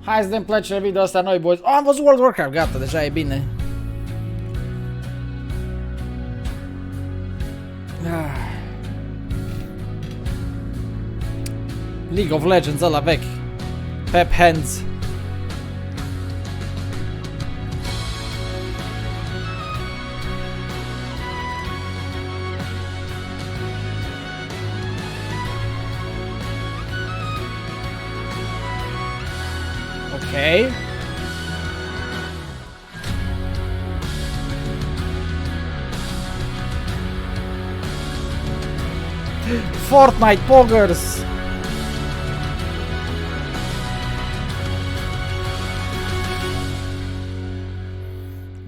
Hai să dăm plăcere video ăsta noi, boys. Oh, am văzut World of Warcraft, gata, deja e bine. League of Legends ăla vechi. Pep Hands. Okay. Fortnite Poggers.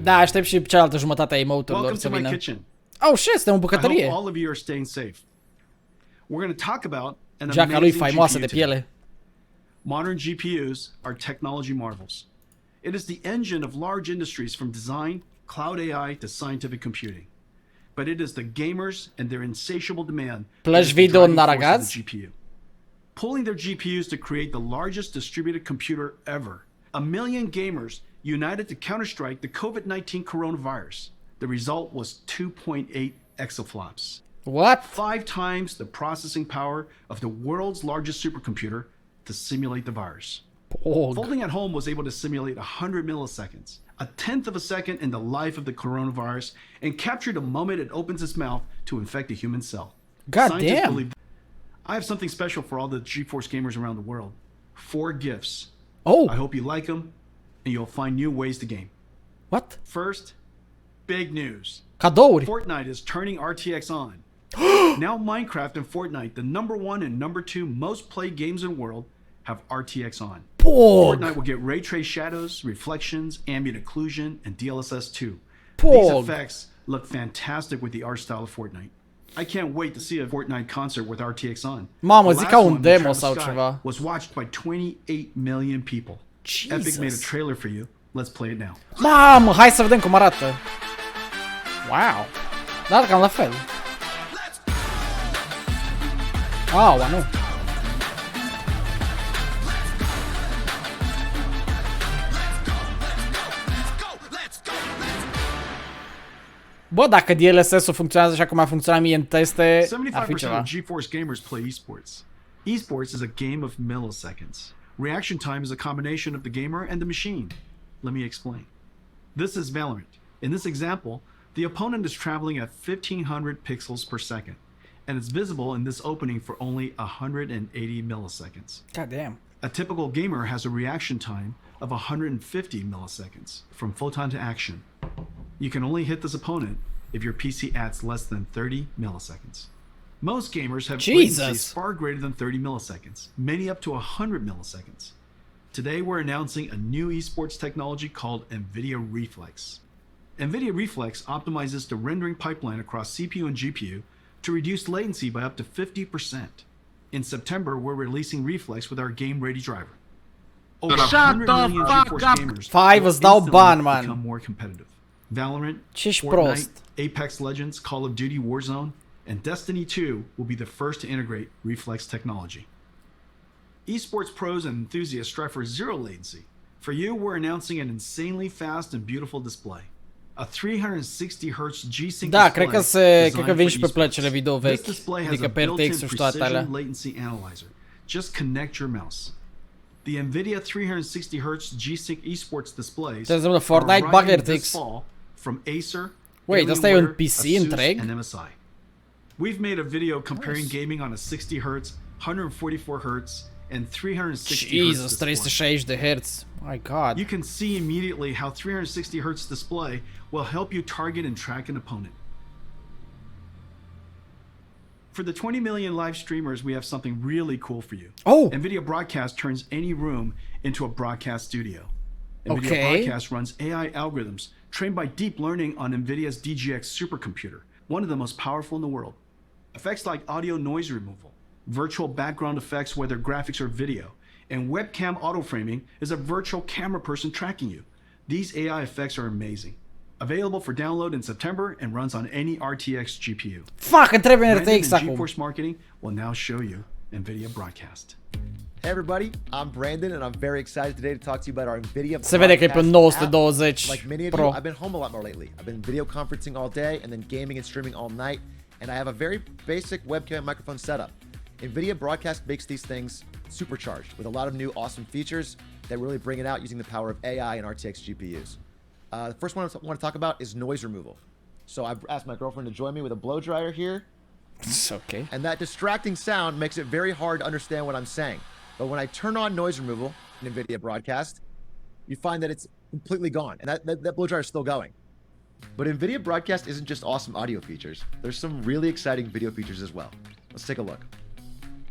Da, aștept și cealaltă jumătate a emote-urilor să vină. Oh, shit, suntem în bucătărie. Geaca lui faimoasă de piele. Modern GPUs are technology marvels. It is the engine of large industries from design, cloud AI to scientific computing. But it is the gamers and their insatiable demand that is the driving force of the GPU. Pulling their GPUs to create the largest distributed computer ever. 1 million gamers united to counter-strike the COVID-19 coronavirus. The result was 2.8 exaflops. What? 5 times the processing power of the world's largest supercomputer to simulate the virus. Folding at home was able to simulate 100 milliseconds, a tenth of a second in the life of the coronavirus, and capture the moment it opens its mouth to infect a human cell. God damn! I have something special for all the GeForce gamers around the world. 4 gifts. Oh! I hope you like them, and you'll find new ways to game. What? First, big news. Cadouri! Fortnite is turning RTX on. Now Minecraft and Fortnite, the #1 and #2 most played games in the world, have RTX on. Fortnite will get ray trace shadows, reflections, ambient occlusion, and DLSS 2. These effects look fantastic with the art style of Fortnite. I can't wait to see a Fortnite concert with RTX on. Mamă, zic ca un demo sau ceva. Was watched by 28 million people. Jesus. Epic made a trailer for you. Let's play it now. Mamă, hai să vedem cum arată. Wow. Dar cam la fel. Aua, nu. Bă, dacă DLSS-ul funcționează așa cum a funcționat mie în teste, ar fi ceva. 75% of GeForce gamers play esports. Esports is a game of milliseconds. Reaction time is a combination of the gamer and the machine. Let me explain. This is Valorant. In this example, the opponent is traveling at 1500 pixels per second, and it's visible in this opening for only 180 milliseconds. God damn. A typical gamer has a reaction time of 150 milliseconds from photon to action. You can only hit this opponent if your PC adds less than 30 milliseconds. Most gamers have latencies far greater than 30 milliseconds, many up to 100 milliseconds. Today we're announcing a new esports technology called Nvidia Reflex. Nvidia Reflex optimizes the rendering pipeline across CPU and GPU to reduce latency by up to 50%. In September, we're releasing Reflex with our game-ready driver. Over 100 million GeForce gamers will become more competitive. Valorant, Fortnite, Apex Legends, Call of Duty Warzone, and Destiny 2 will be the first to integrate Reflex technology. Esports pros and enthusiasts strive for zero latency. For you, we're announcing an insanely fast and beautiful display. A 360 Hz G-Sync da, cred că vin și pe plăcile video vechi, adică pe RTX-ul și toate alea. Latency analyzer. Just connect your mouse. The Nvidia 360 Hz G-Sync esports displays ce înseamnă Fortnite, bag RTX. From Acer, wait, asta e un PC întreg? And MSI. We've made a video comparing gaming on a 60 Hz, 144 Hz, and 360 Jesus, Hz 360 de Hz. My God. You can see immediately how 360 Hz display will help you target and track an opponent. For the 20 million live streamers, we have something really cool for you. Oh! Nvidia Broadcast turns any room into a broadcast studio. Nvidia Broadcast runs AI algorithms trained by deep learning on Nvidia's DGX supercomputer, one of the most powerful in the world. Effects like audio noise removal, virtual background effects whether graphics or video, and webcam auto-framing is a virtual camera person tracking you. These AI effects are amazing. Available for download in September and runs on any RTX GPU. Fuck, îmi trebuie RTX acum. GeForce Marketing will now show you Nvidia Broadcast. Hey everybody, I'm Brandon and I'm very excited today to talk to you about our Nvidia Se vede că e pe 920 Like many of Pro. you, I've been home a lot more lately. I've been video conferencing all day and then gaming and streaming all night, and I have a very basic webcam and microphone setup. Nvidia Broadcast makes these things supercharged with a lot of new awesome features that really bring it out using the power of AI and RTX GPUs. The first one I want to talk about is noise removal. So I've asked my girlfriend to join me with a blow dryer here. It's okay. And that distracting sound makes it very hard to understand what I'm saying. But when I turn on noise removal in Nvidia Broadcast, you find that it's completely gone. And that blow dryer is still going. But Nvidia Broadcast isn't just awesome audio features. There's some really exciting video features as well. Let's take a look.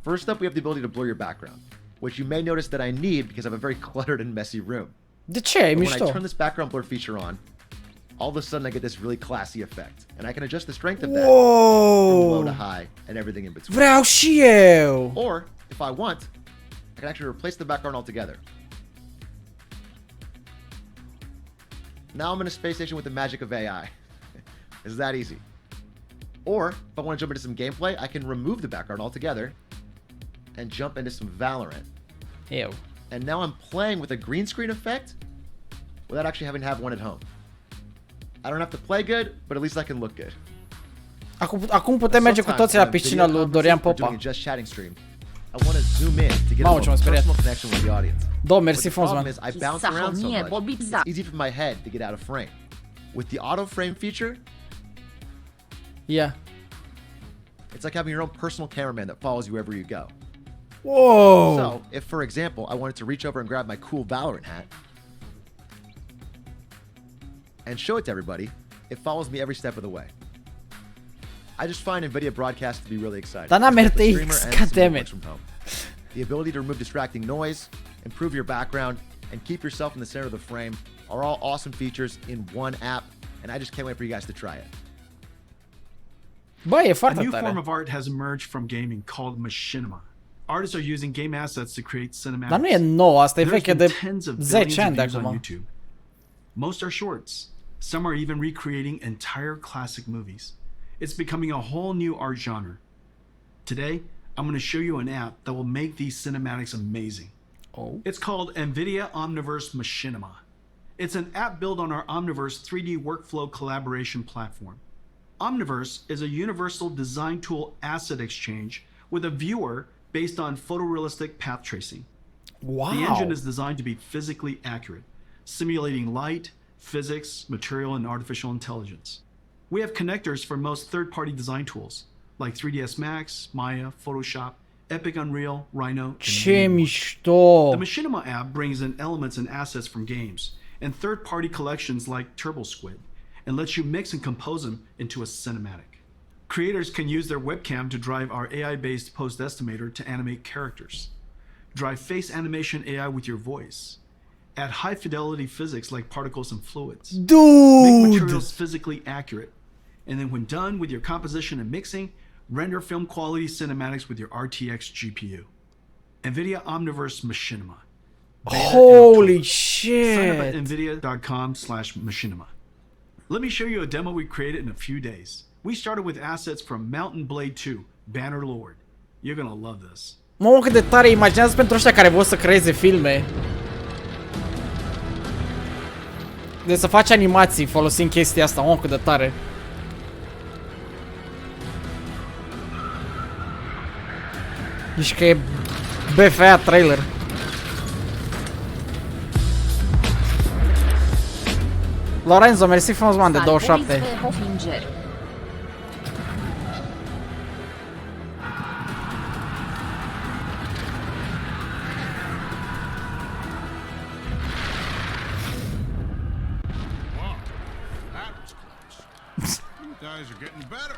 First up, we have the ability to blur your background, which you may notice that I need because I have a very cluttered and messy room. De ce? E When mișto. I turn this background blur feature on, all of a sudden I get this really classy effect. And I can adjust the strength of that from low to high and everything in between. Vreau și eu. Or, if I want, I can actually replace the background altogether. Now I'm in a space station with the magic of AI. It's that easy. Or, if I want to jump into some gameplay, I can remove the background altogether and jump into some Valorant. Eu. And now I'm playing with a green screen effect without actually having to have one at home. I don't have to play good, but at least I can look good. Acum putem merge cu toții la piscina lui Dorian Popa. Just chatting stream. I want to zoom in to get Mamă, a ce m-am speriat. personal connection with the audience. Două, mersi But the frumos, problem man. is I bounce around so much. It's easy for my head to get out of frame. With the auto frame feature, Yeah. it's like having your own personal cameraman that follows you wherever you go. Wow. So, if for example, I wanted to reach over and grab my cool Valorant hat and show it to everybody, it follows me every step of the way. I just find Nvidia Broadcast to be really exciting. Dar n-am Both the RTX, streamer and god someone damn who it. works from home. The ability to remove distracting noise, improve your background, and keep yourself in the center of the frame are all awesome features in one app, and I just can't wait for you guys to try it. Băi, e A foarte new form tare. of art has emerged from gaming called Machinima. Artists are using game assets to create cinematics. Dar nu e nou, asta e There's veche been de tens of 10 billions ani of de views on acum. YouTube. Most are shorts. Some are even recreating entire classic movies. It's becoming a whole new art genre. Today, I'm going to show you an app that will make these cinematics amazing. Oh. It's called Nvidia Omniverse Machinima. It's an app built on our Omniverse 3D workflow collaboration platform. Omniverse is a universal design tool asset exchange with a viewer based on photorealistic path tracing. Wow. The engine is designed to be physically accurate, simulating light, physics, material, and artificial intelligence. We have connectors for most third-party design tools, like 3ds Max, Maya, Photoshop, Epic Unreal, Rhino, and Ce many more. mișto. The Machinima app brings in elements and assets from games and third-party collections like TurboSquid and lets you mix and compose them into a cinematic. Creators can use their webcam to drive our AI-based post-estimator to animate characters, drive face animation AI with your voice, add high-fidelity physics like particles and fluids, make Dude. materials physically accurate, and then when done with your composition and mixing, render film quality cinematics with your RTX GPU. Nvidia Omniverse Machinima. Beta in Holy October. Sign up at shit. nvidia.com/machinima. Let me show you a demo we created in a few days. We started with assets from Mountain Blade 2, Banner Lord. You're gonna love this. Mă, cât de tare, imaginează pentru ăștia care vor să creeze filme. Deci să faci animații folosind chestia asta, mă, cât de tare. Deci că e BFA trailer. Lorenzo, mersi frumos, man, de 27. You guys are getting better.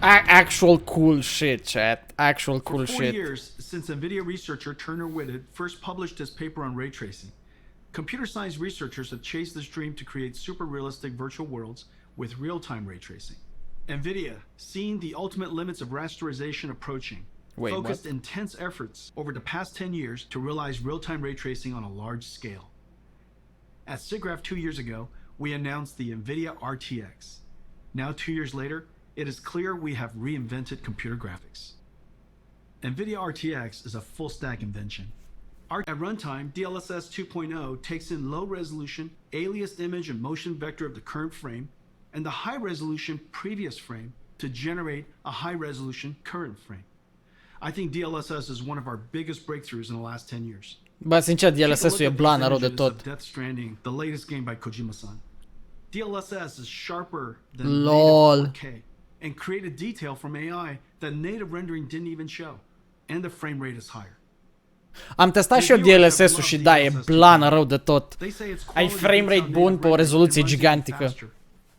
Actual cool shit, chat. Actual cool For 4 shit. years since NVIDIA researcher Turner Whitted first published his paper on ray tracing, computer science researchers have chased this dream to create super realistic virtual worlds with real-time ray tracing. NVIDIA, seeing the ultimate limits of rasterization approaching, Wait, focused what? intense efforts over the past 10 years to realize real-time ray tracing on a large scale. At SIGGRAPH 2 years ago, we announced the NVIDIA Rtx. Now 2 years later, it is clear we have reinvented computer graphics. Nvidia RTX is a full-stack invention. At runtime, DLSS 2.0 takes in low-resolution, aliased image and motion vector of the current frame and the high-resolution previous frame to generate a high-resolution current frame. I think DLSS is one of our biggest breakthroughs in the last 10 years. Bă, sincer, DLSS-ul e blană rău de tot. Death Stranding, the latest game by Kojima-san. DLSS is sharper than LOL. native 4K and created detail from AI that native rendering didn't even show, and the frame rate is higher. Am testat și eu DLSS-ul și da, e blană rău de tot. Ai frame rate bun pe o rezoluție gigantică.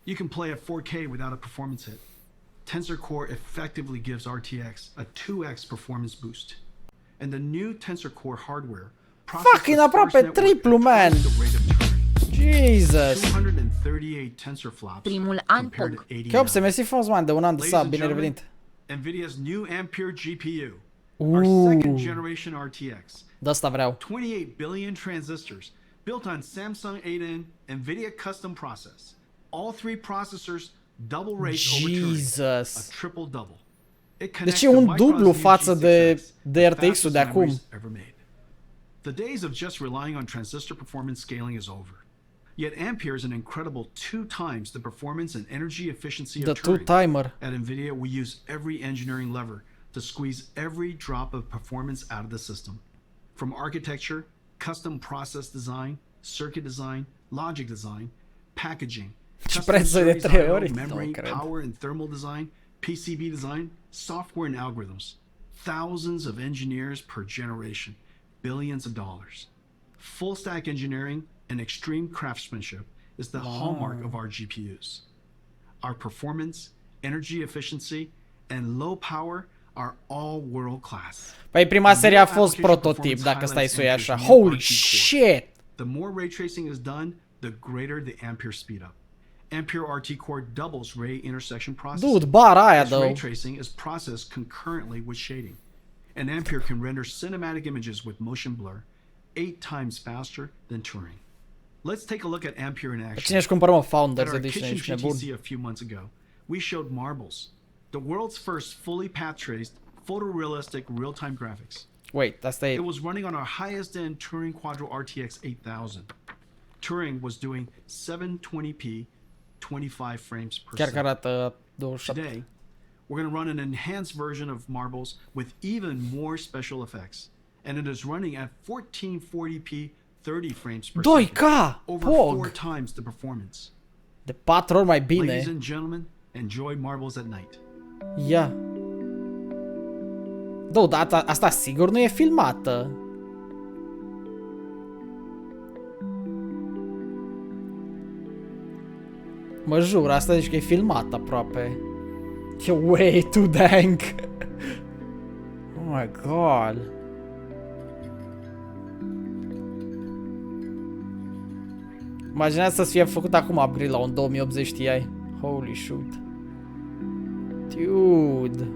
You can play at 4K without a performance hit. Tensor Core effectively gives RTX a 2x performance boost. And the new Tensor Core hardware fucking aproape triplu, man. Jesus. 238 tensor flops. Primul an POG. Chiar mersi frumos, man, de un an de sub, bine revenit. Nvidia's new Ampere GPU. Our second generation RTX. De asta vreau. 28 billion transistors built on Samsung 8N Nvidia custom process. All three processors double rate over Turing, a triple double. Deci e un dublu față de RTX-ul de acum. The days of just relying on transistor performance scaling is over. Yet Ampere is an incredible 2 times the performance and energy efficiency of Turing. Timer. At Nvidia, we use every engineering lever to squeeze every drop of performance out of the system. From architecture, custom process design, circuit design, logic design, packaging, custom series I/O, memory, power and thermal design, PCB design, software and algorithms. Thousands of engineers per generation, billions of dollars. Full stack engineering and extreme craftsmanship is the hallmark of our GPUs. Our performance, energy efficiency, and low power are all world class. Păi prima serie a fost prototip, dacă stai să o iei așa. Holy shit! The more ray tracing is done, the greater the Ampere speed up. Ampere RT Core doubles ray intersection processing. Dude, bara aia, though. Ray tracing is processed concurrently with shading. And Ampere can render cinematic images with motion blur 8 times faster than Turing. Let's take a look at Ampere in action. Cine își cumpără, mă, Founders At our Edition, kitchen ești nebun. GTC a few months ago, we showed Marbles, the world's first fully path-traced, photorealistic real-time graphics. Wait, asta e... It was running on our highest-end Turing Quadro RTX 8000. Turing was doing 720p, 25 frames per Chiar că second. arată 27. Today, we're going to run an enhanced version of Marbles with even more special effects. And it is running at 1440p, 30 frames per second. 2K! Over Pog! 4 times the performance. De 4 ori mai bine. Ladies and gentlemen, enjoy Marbles at night. Ia. Dude, asta sigur nu e filmată. Mă jur, asta zici că e filmat aproape. E way too dang. Oh my god. Imaginați să fie făcut acum upgrade la un 2080 Ti. Holy shit. Dude.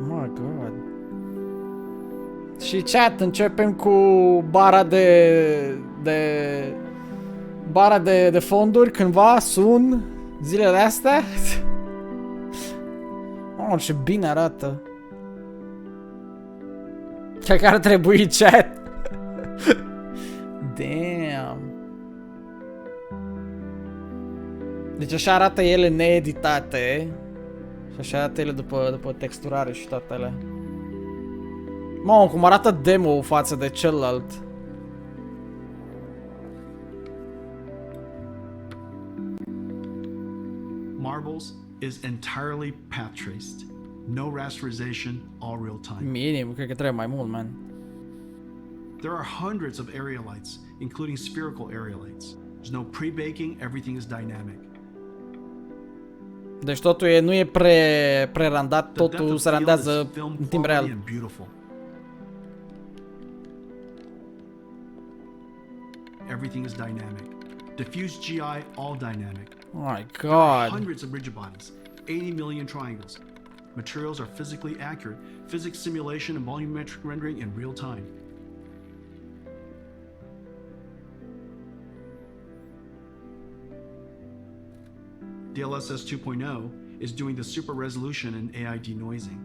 Oh my god. Și chat, începem cu bara de fonduri cândva, sun, zilele astea. Oh, ce bine arată. Chiar că ar trebui chat. Damn. Deci așa arată ele needitate. Și așa arată ele după texturare și toate alea. Mamă, cum arată demo față de celălalt. Marbles is entirely path traced. No rasterization, all real time. Minim, cred că trebuie mai mult, man. There are hundreds of area lights, including spherical area lights. There's no pre-baking, everything is dynamic. Deci totul nu e pre-randat, totul se randează în timp real. Everything is dynamic. Diffuse GI, all dynamic. Oh my god. Hundreds of rigid bodies, 80 million triangles. Materials are physically accurate. Physics simulation and volumetric rendering in real time. DLSS 2.0 is doing the super resolution and AI denoising.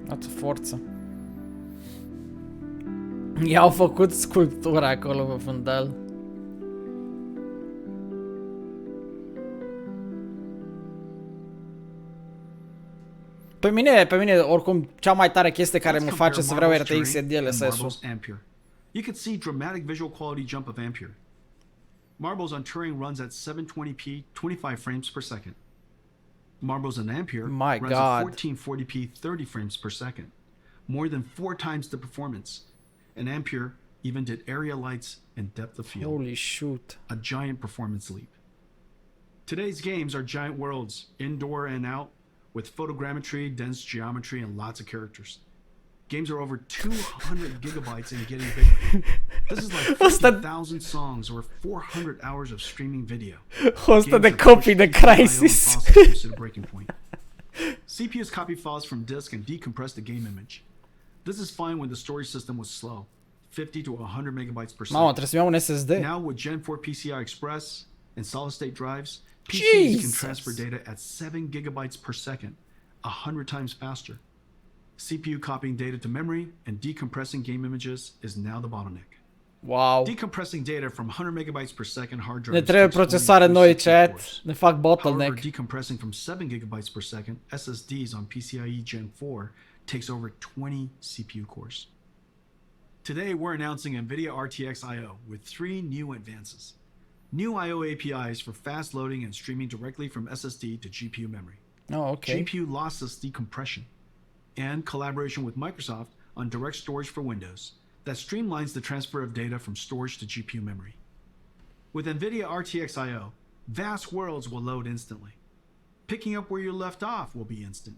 Atât forță. I-au făcut sculptura acolo pe fundal. Pe mine, oricum, cea mai tare chestie care mă face să vreau RTX e DLSS-ul. You can see dramatic visual quality jump of Ampere. Marbles on Turing runs at 720p, 25 frames per second. Marbles on Ampere runs at 1440p, 30 frames per second. More than 4 times the performance. And Ampere even did area lights and depth of field. Holy shoot. A giant performance leap. Today's games are giant worlds, indoor and out, with photogrammetry, dense geometry, and lots of characters. Games are over 200 gigabytes and getting bigger. This is like 50,000 songs or 400 hours of streaming video. 100 de copii de Crysis. CPUs copy files from disk and decompress the game image. This is fine when the storage system was slow, 50 to 100 megabytes per second. Mamă, trebuie să-mi iau un SSD. Now with Gen 4 PCI Express and solid-state drives, PCs can transfer data at 7 gigabytes per second, 100 times faster. CPU copying data to memory and decompressing game images is now the bottleneck. Wow. Decompressing data from 100 megabytes per second hard drives. Ne trebuie procesoare noi, chat. Ne fac bottleneck. However, decompressing from 7 gigabytes per second SSDs on PCIe Gen 4 takes over 20 CPU cores. Today, we're announcing Nvidia Rtx I/O with 3 new advances. New I/O APIs for fast loading and streaming directly from SSD to GPU memory. Oh, okay. GPU lossless decompression. And collaboration with Microsoft on direct storage for Windows that streamlines the transfer of data from storage to GPU memory. With Nvidia Rtx I/O, vast worlds will load instantly. Picking up where you left off will be instant.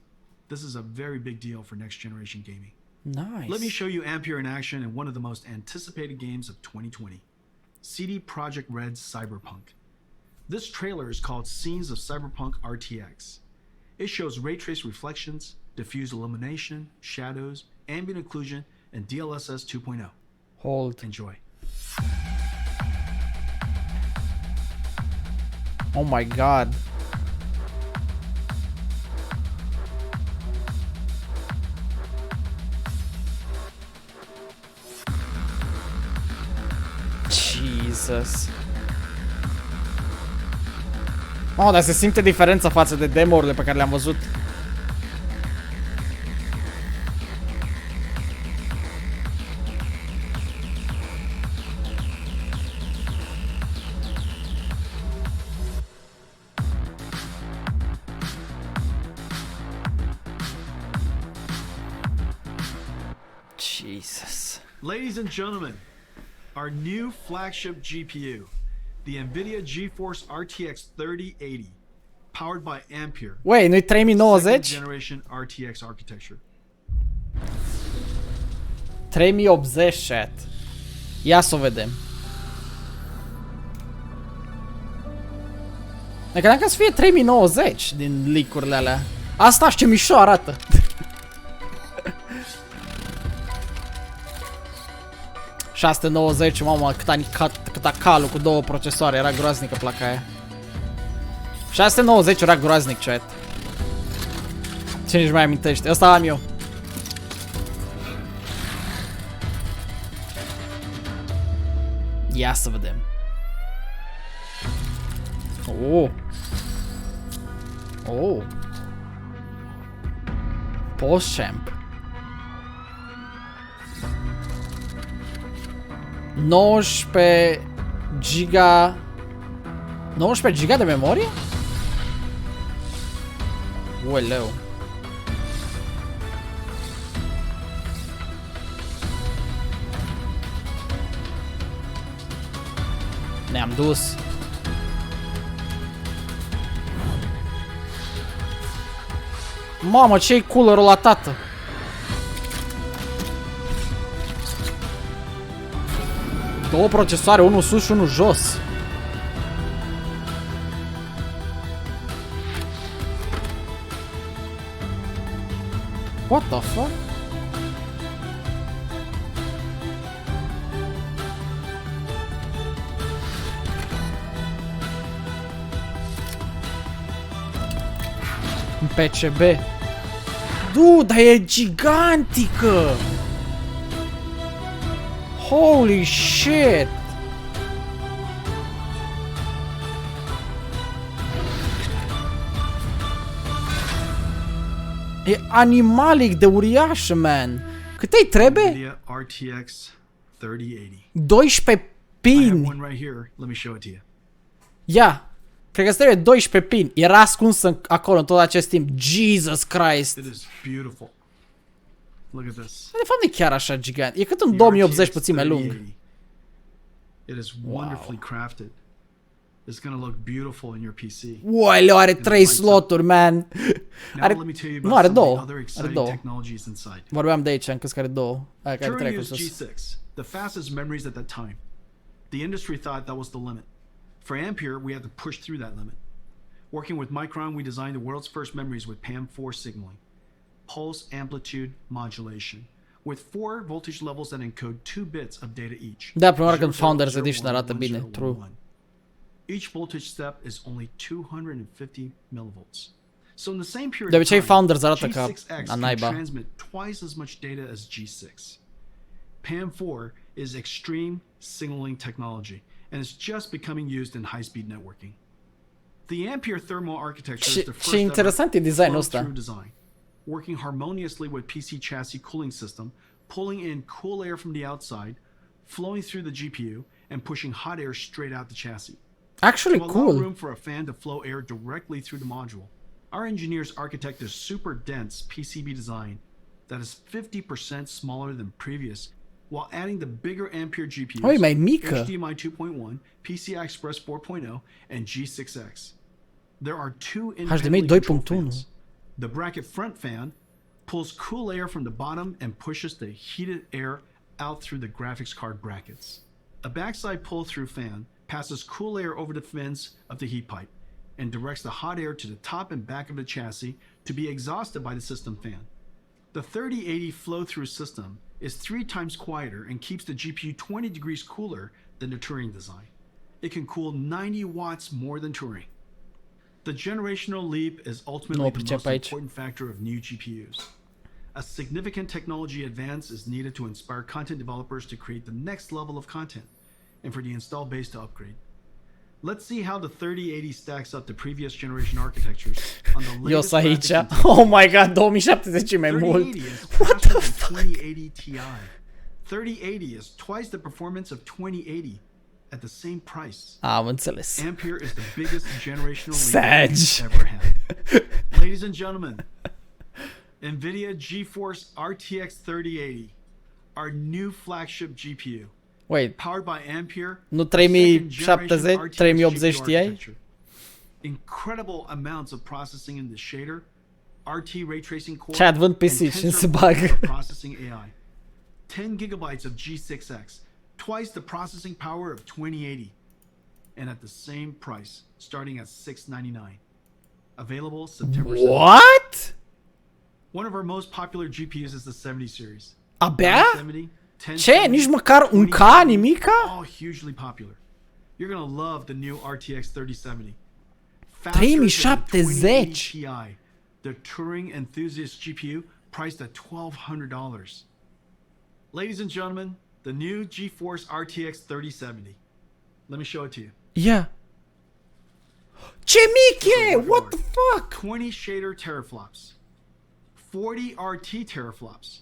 This is a very big deal for next generation gaming. Nice. Let me show you Ampere in action in one of the most anticipated games of 2020, CD Projekt Red's Cyberpunk. This trailer is called Scenes of Cyberpunk RTX. It shows ray trace reflections, diffuse illumination, shadows, ambient occlusion, and DLSS 2.0. Hold. Enjoy. Oh my god. Jesus. Oh, dar se simte diferența față de demo-urile pe care le-am văzut. Jesus. Ladies and gentlemen, our new flagship GPU, the Nvidia Geforce Rtx 3080, powered by Ampere. Wait, nu-i 3090? Second generation RTX architecture. 3080, chat. Ia să o vedem. Ne credeam că să fie 3090 din leak-urile alea. Asta și ce mișto arată. ...690, mamă, câta calul cu 2 procesoare, era groaznică placa aia. 690 era groaznic, chat. Cine nici mai amintește? Asta am eu. Ia să vedem. Oh. Oh. Post-champ. 19 giga... 19 giga de memorie? Ueleu. Ne-am dus. Mamă, ce-i cooler-ul la tată? Două procesoare, unul sus și unul jos. What the fuck? În PCB. Dude, dar e gigantică! Holy shit! E animalic de uriașă, man! Cât îi trebuie? Nvidia Rtx 3080. 12 I have pini! one right here. Let me show it to you. Ia! Cred că îți trebuie 12 pini. Era ascuns acolo în tot acest timp. Jesus Christ! It is beautiful. Look at this. De fapt nu e chiar așa gigant. E cât un The 2080 RTX puțin mai lung. 3080. It is wonderfully crafted. It's gonna look beautiful in your PC. Uai, are 3 sloturi, man. Now Are... let me tell you Nu, about are some of the două. other Are exciting două. technologies inside. Vorbeam de aici, am crezut că are două. Aia care Turing trec used sus. G6, the fastest memories at that time. The industry thought that was the limit. For Ampere, we had to push through that limit. Working with Micron, we designed the world's first memories with PAM4 signaling, pulse amplitude modulation, with 4 voltage levels that encode 2 bits of data each. Da, prima oară când 00, Founders Edition 01, arată bine, 10, true. 11. Each voltage step is only 250 millivolts. So in the same period De obicei of time, Founders arată ca G6X la can naiba. transmit twice as much data as G6. PAM4 is extreme signaling technology and is just becoming used in high-speed networking. The Ampere thermal architecture is the first Ce interesant e designul ăsta. flow-through design, working harmoniously with PC chassis cooling system, pulling in cool air from the outside, flowing through the GPU, and pushing hot air straight out the chassis. Actually To allow cool. room for a fan to flow air directly through the module, our engineers architect a super dense PCB design that is 50% smaller than previous, while adding the bigger Ampere GPUs, Oh, e mai mică. HDMI 2.1, PCI Express 4.0, and G6X. There are two independently controlled 2.1. fans. The bracket front fan pulls cool air from the bottom and pushes the heated air out through the graphics card brackets. A backside pull-through fan passes cool air over the fins of the heat pipe and directs the hot air to the top and back of the chassis to be exhausted by the system fan. The 3080 flow-through system is 3 times quieter and keeps the GPU 20 degrees cooler than the Turing design. It can cool 90 watts more than Turing. The generational leap is ultimately the most important factor of new GPUs. A significant technology advance is needed to inspire content developers to create the next level of content and for the install base to upgrade. Let's see how the 3080 stacks up to previous generation architectures on the latest aici. graphics Oh my god, 2070 e mai mult. 3080 is faster than 2080 Ti. 3080 is twice the performance of 2080 at the same price. Am înțeles. Ampere is the biggest generational leap Sag. we've ever had. Ladies and gentlemen, Nvidia Geforce Rtx 3080, our new flagship GPU, Wait, powered by Ampere, nu second 3070, generation 3080 RTX Ti? architecture. Incredible amounts of processing in the shader, RT ray tracing core, Ce advânt and PC, ce se tensor bagă? processing AI. 10 gigabytes of G6X, twice the processing power of 2080, and at the same price, starting at $699. Available September 7th. What? One of our most popular GPUs is the 70 series. Abia? 970, Ce? 1070, Nici măcar un K, 2070, nimica? all hugely popular. You're gonna love the new RTX 3070. 3070. Ti, the Turing enthusiast GPU priced at $1,200. Ladies and gentlemen, the new GeForce RTX 3070. Let me show it to you. Ia. Ce mic e? What the fuck? 20 shader teraflops, 40 RT teraflops,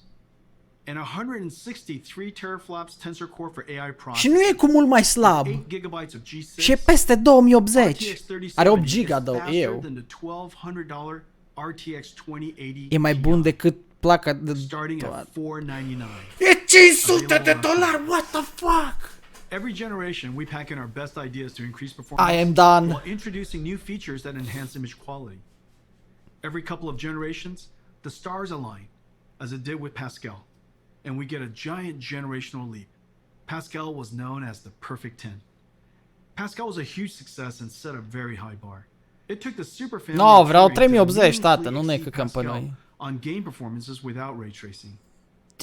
and 163 teraflops tensor core for AI Și processing. nu e cu mult mai slab. 8 gigabytes of G6. Și e peste 2080. RTX 3070 Are 8 giga, is though, faster eu. than the $1,200 RTX 2080 E mai bun Ti, decât placa de... starting at $499. E 500 de dolari, what the fuck? Every generation, we pack in our best ideas to increase performance I am done. while introducing new features that enhance image quality. Every couple of generations, the stars align, as it did with Pascal, and we get a giant generational leap. Pascal was known as the perfect 10. Pascal was a huge success and set a very high bar. It took the super family No, of vreau Turing to 3080, tată, nu meaningfully ne exceed căcăm pe Pascal noi. on game performances without ray tracing.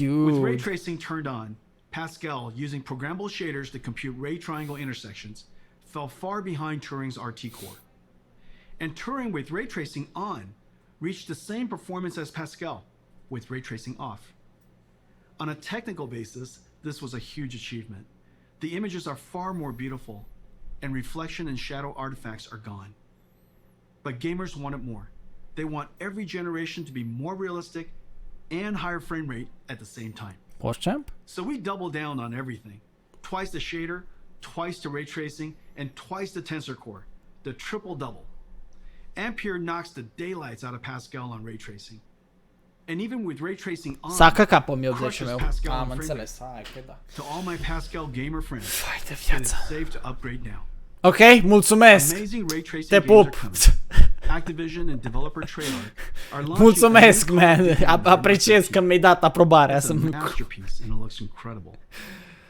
With ray Dude. tracing turned on, Pascal, using programmable shaders to compute ray triangle intersections, fell far behind Turing's RT core. And Turing with ray tracing on reached the same performance as Pascal, with ray tracing off. On a technical basis, this was a huge achievement. The images are far more beautiful, and reflection and shadow artifacts are gone. But gamers want it more. They want every generation to be more realistic and higher frame rate at the same time. Champ? So we double down on everything. Twice the shader, twice the ray tracing, and twice the tensor core. The triple double. Ampere knocks the daylights out of Pascal on ray tracing. And even with ray tracing on, Sacă capul meu, crushes meu. Pascal Am on frame înțeles. rate. Hai, că da. To all my Pascal gamer friends, Vai de it is viață. safe to upgrade now. Ok, mulțumesc. Amazing ray tracing Te games are pup. coming. Activision and developer trailer are launching Mulțumesc, a new Call of man. Duty on Apreciez că mi-ai dat aprobarea It's să a mă... masterpiece and it looks incredible.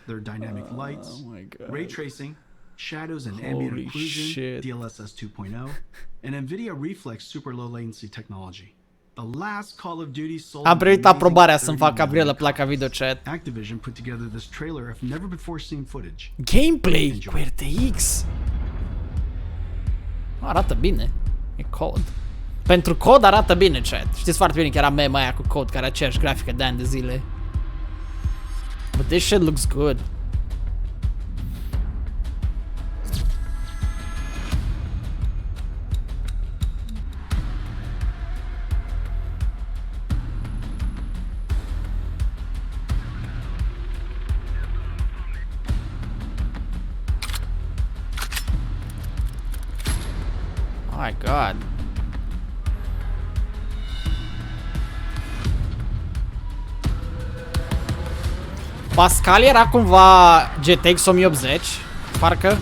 Their dynamic lights, my God. ray tracing, shadows and Holy ambient occlusion, shit. DLSS 2.0, and Nvidia Reflex super low latency technology. The last Call of Duty sold Am primit amazing aprobarea să-mi 30 fac Gabriela million Placa video copies. chat. Activision put together this trailer of never before seen footage. Gameplay cu RTX. Arată bine. E cod. Pentru cod arată bine, chat. Știți foarte bine că era meme aia cu cod care are aceeași grafică de ani de zile. But this shit looks good. Oh my God. Pascal era cumva GTX 1080, parcă.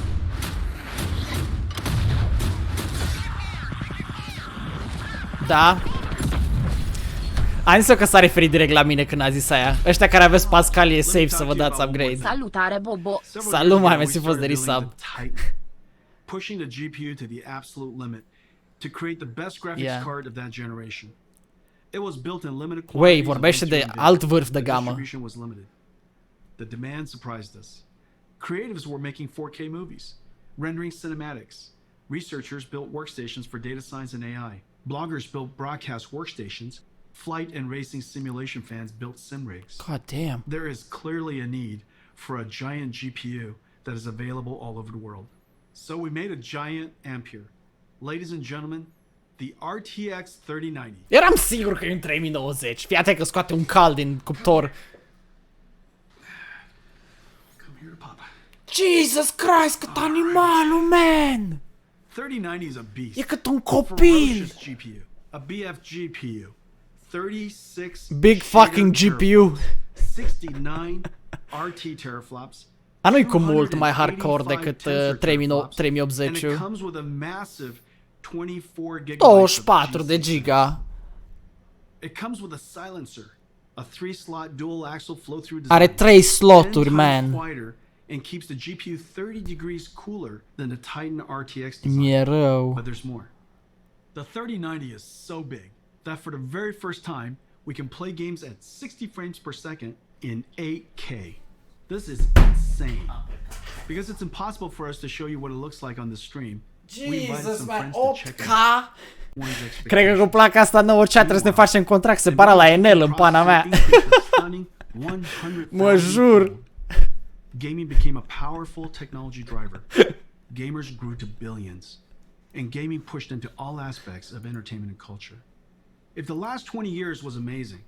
Da. Am zis eu că s-a referit direct la mine când a zis aia. Ăștia care aveți Pascal e safe să vă dați upgrade. Salutare, Bobo! Salut, mai mersi fost de resub. Pushing the GPU to the absolute limit to create the best graphics card of that generation. It was built in limited quantities. Wey, vorbește de alt vârf de gamă. Distribution was limited. The demand surprised us. Creatives were making 4K movies, rendering cinematics. Researchers built workstations for data science and AI. Bloggers built broadcast workstations. Flight and racing simulation fans built sim rigs. God damn. There is clearly a need for a giant GPU that is available all over the world. So we made a giant Ampere. Ladies and gentlemen, the RTX 3090. Eram sigur că e un 3090. Fii atent că scoate un cal din cuptor. Come here, Papa. Jesus Christ, cât animalul, man! 3090 is a beast. E cât un copil! Ferocious GPU. A BF GPU. 36 Big fucking GPU. 69 RT teraflops. A nu-i cu mult mai hardcore decât 3080. And it comes with a massive 24 gigabytes 24 of de G6. giga. It comes with a silencer, a 3-slot dual axle flow-through design. Are 3 sloturi, 10 times man. quieter and keeps the GPU 30 degrees cooler than the Titan RTX Mi-e design. rău. But there's more. The 3090 is so big that for the very first time, we can play games at 60 frames per second in 8K. This is insane. Because it's impossible for us to show you what it looks like on the stream. We invited some friends to check out one's expectations. Cred că cu placa asta nouă chat trebuie să ne facem contract separat la Enel în pana mea. Mă jur. Gaming became a powerful technology driver. Gamers grew to billions. And gaming pushed into all aspects of entertainment and culture. If the last 20 years was amazing,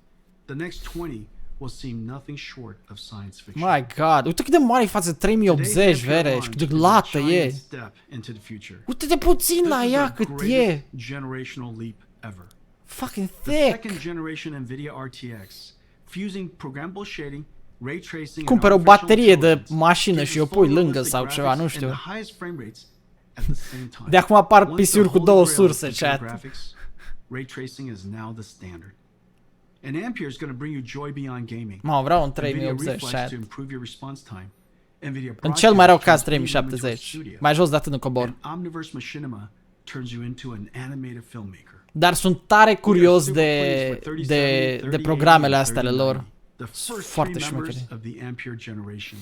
the next 20 will seem nothing short of science fiction. My God, uite cât de mare e față de 3080, vere, și cât de lată e. Uite de puțin la ea cât e. Generational leap ever. Fucking The thick. second generation Nvidia Rtx, fusing programmable shading, ray tracing, Cumperi o baterie de mașină și o pui lângă sau ceva, nu știu. De acum apar PC-uri cu două surse, chat. Ray tracing is now the standard. And Ampere is going to bring you joy beyond gaming. Mă, vreau un Nvidia 3080, Reflex chat. to improve your response time. Nvidia În cel mai rău caz Broadcast 3070. Mai jos de atât nu cobor. and Omniverse Machinima turns you into an animated filmmaker. Dar sunt tare curios de programele astea ale lor. The first Foarte three members șmechere. of the Ampere generation.